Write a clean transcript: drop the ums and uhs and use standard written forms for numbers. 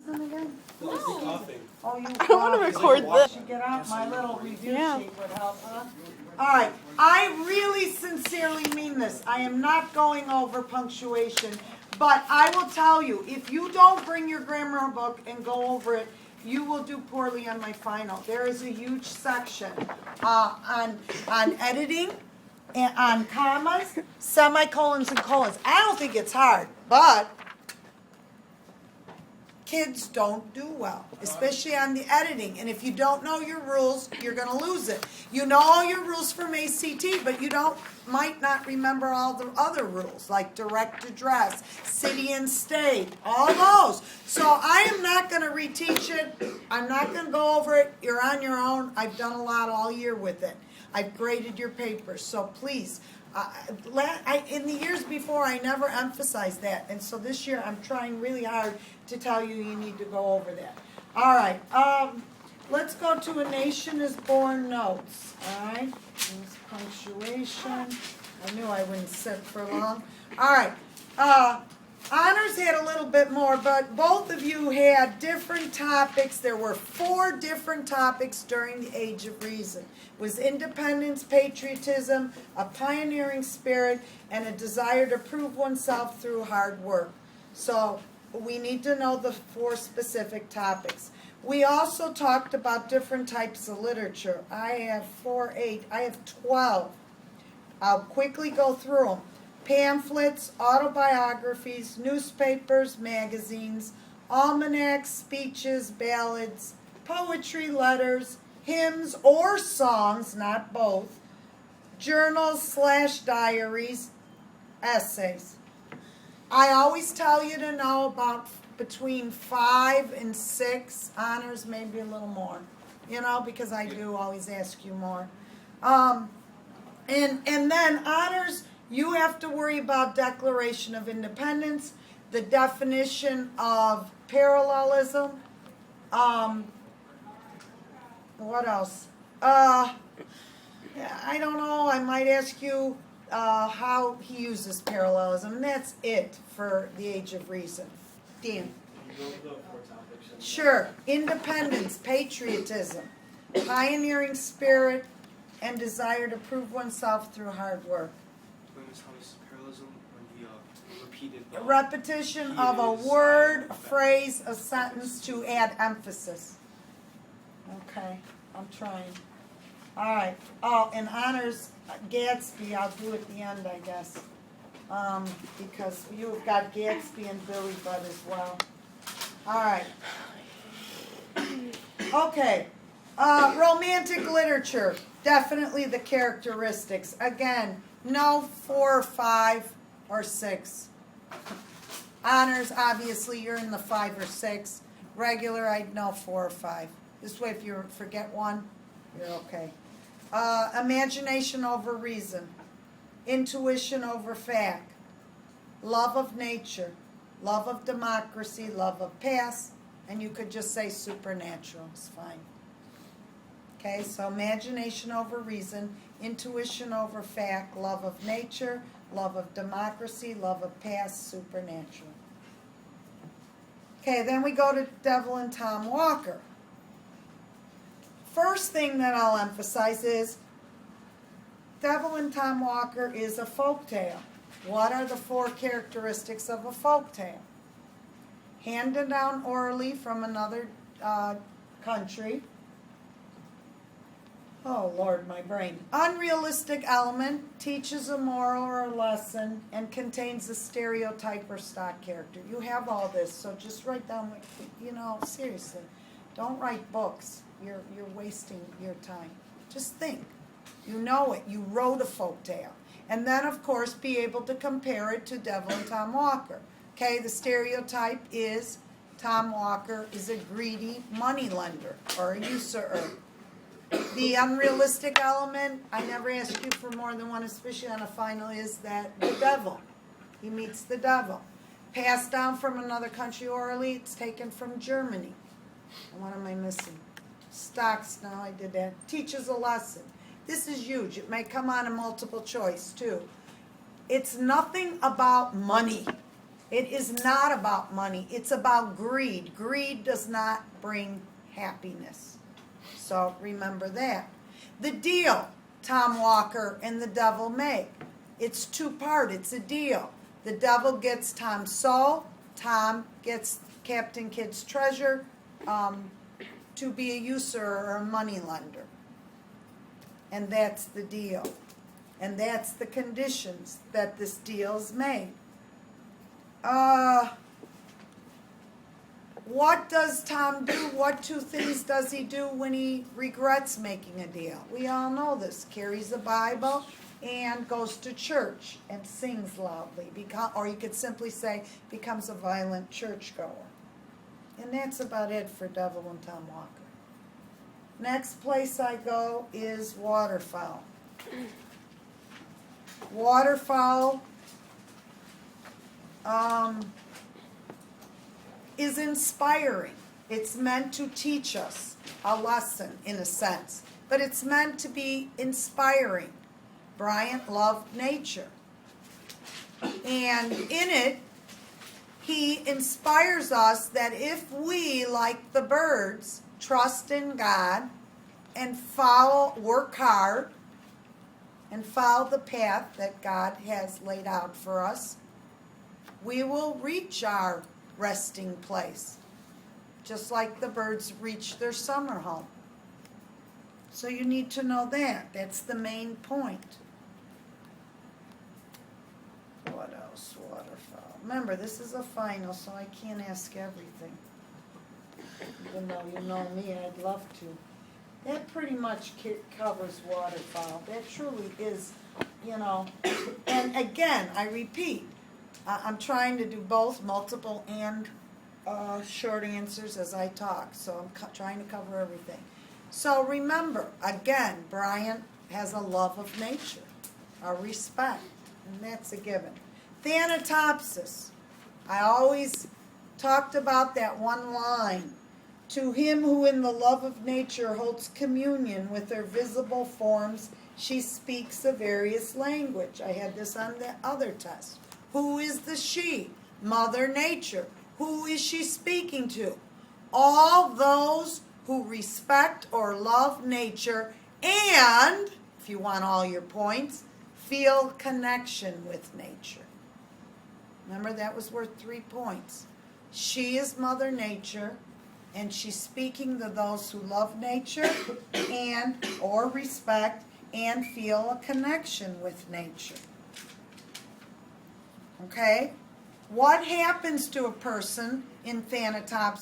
Again? Coughing. Oh, you I want to record this. You get out my little review Yeah. sheet would help, huh? All right, I really sincerely mean this. I am not going over punctuation, but I will tell you, if you don't bring your grammar book and go over it, you will do poorly on my final. There is a huge section on editing, and on commas, semicolons, and colons. I don't think it's hard, but kids don't do well, especially on the editing. And if you don't know your rules, you're going to lose it. You know all your rules from ACT, but you might not remember all the other rules, like direct address, city and state, all those. So I am not going to reteach it. I'm not going to go over it. You're on your own. I've done a lot all year with it. I've graded your papers, so please. In the years before, I never emphasized that, and so this year I'm trying really hard to tell you need to go over that. All right, let's go to A Nation is Born notes. All right, there's punctuation. I knew I wouldn't sit for long. All right, honors had a little bit more, but both of you had different topics. There were 4 different topics during the Age of Reason. It was independence, patriotism, a pioneering spirit, and a desire to prove oneself through hard work. So we need to know the 4 specific topics. We also talked about different types of literature. I have 8. I have 12. I'll quickly go through them. Pamphlets, autobiographies, newspapers, magazines, almanacs, speeches, ballads, poetry, letters, hymns or songs, not both, journals / diaries, essays. I always tell you to know about between 5 and 6, honors maybe a little more, because I do always ask you more. And then honors, you have to worry about Declaration of Independence, the definition of parallelism. What else? I don't know. I might ask you how he uses parallelism. And that's it for the Age of Reason. Dan. Sure. Independence, patriotism, pioneering spirit, and desire to prove oneself through hard work. Repetition of a word, a phrase, a sentence to add emphasis. Okay, I'm trying. All right. Oh, and honors Gatsby, I'll do at the end, I guess. Because you've got Gatsby and Billy Budd as well. All right. Okay. Romantic literature. Definitely the characteristics. Again, no 4 or 5 or 6. Honors, obviously, you're in the 5 or 6. Regular, I'd know 4 or 5. This way, if you forget one, you're okay. Imagination over reason. Intuition over fact. Love of nature. Love of democracy. Love of past. And you could just say supernatural. It's fine. Okay, so imagination over reason. Intuition over fact. Love of nature. Love of democracy. Love of past. Supernatural. Okay, then we go to Devil and Tom Walker. First thing that I'll emphasize is Devil and Tom Walker is a folktale. What are the 4 characteristics of a folktale? Handed down orally from another country. Oh, Lord, my brain. Unrealistic element, teaches a moral or a lesson, and contains a stereotype or stock character. You have all this, so just write down, seriously. Don't write books. You're wasting your time. Just think. You know it. You wrote a folktale. And then, of course, be able to compare it to Devil and Tom Walker. Okay, the stereotype is Tom Walker is a greedy moneylender or a usurer. The unrealistic element, I never ask you for more than one, especially on a final, is that the devil. He meets the devil. Passed down from another country orally, it's taken from Germany. And what am I missing? Stocks, now I did that. Teaches a lesson. This is huge. It may come on a multiple choice, too. It's nothing about money. It is not about money. It's about greed. Greed does not bring happiness. So remember that. The deal Tom Walker and the devil make. It's two-part. It's a deal. The devil gets Tom's soul. Tom gets Captain Kidd's treasure to be a usurer or a money lender. And that's the deal. And that's the conditions that this deal's made. What does Tom do? What two things does he do when he regrets making a deal? We all know this. Carries the Bible and goes to church and sings loudly. Or you could simply say, becomes a violent churchgoer. And that's about it for Devil and Tom Walker. Next place I go is waterfowl. Waterfowl is inspiring. It's meant to teach us a lesson, in a sense. But it's meant to be inspiring. Bryant loved nature. And in it, he inspires us that if we, like the birds, trust in God and work hard and follow the path that God has laid out for us, we will reach our resting place, just like the birds reach their summer home. So you need to know that. That's the main point. What else? Waterfowl. Remember, this is a final, so I can't ask everything. Even though you know me, I'd love to. That pretty much covers waterfowl. That truly is, and again, I repeat, I'm trying to do both multiple and short answers as I talk, so I'm trying to cover everything. So remember, again, Bryant has a love of nature, a respect, and that's a given. Thanatopsis. I always talked about that one line. To him who in the love of nature holds communion with her visible forms, she speaks a various language. I had this on the other test. Who is the she? Mother Nature. Who is she speaking to? All those who respect or love nature and, if you want all your points, feel connection with nature. Remember, that was worth 3 points. She is Mother Nature, and she's speaking to those who love nature and or respect and feel a connection with nature. Okay? What happens to a person in Thanatopsis?